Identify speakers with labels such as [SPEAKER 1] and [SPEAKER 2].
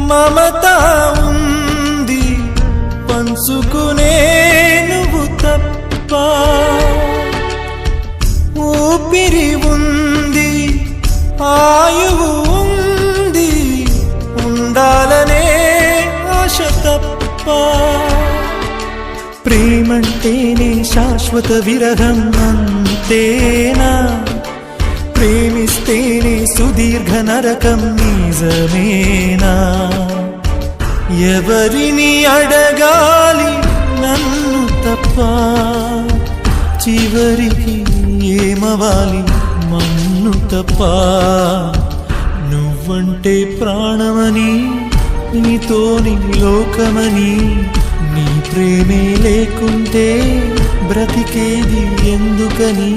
[SPEAKER 1] మమత ఉంది పంచుకునే నువ్వు తప్ప, ఊపిరి ఉంది ఆయువు ఉంది ఉండాలనే ఆశ తప్ప. ప్రేమంటేనే శాశ్వత విరహం అంతేనా, ప్రేమిస్తేనే సుదీర్ఘ నరకం నిజమేనా? ఎవరిని అడగాలి నన్ను తప్ప, చివరికి ఏమవాలి మన్ను తప్ప. నువ్వంటే ప్రాణమని, నీతోని లోకమని, నీ ప్రేమే లేకుంటే బ్రతికేది ఎందుకని?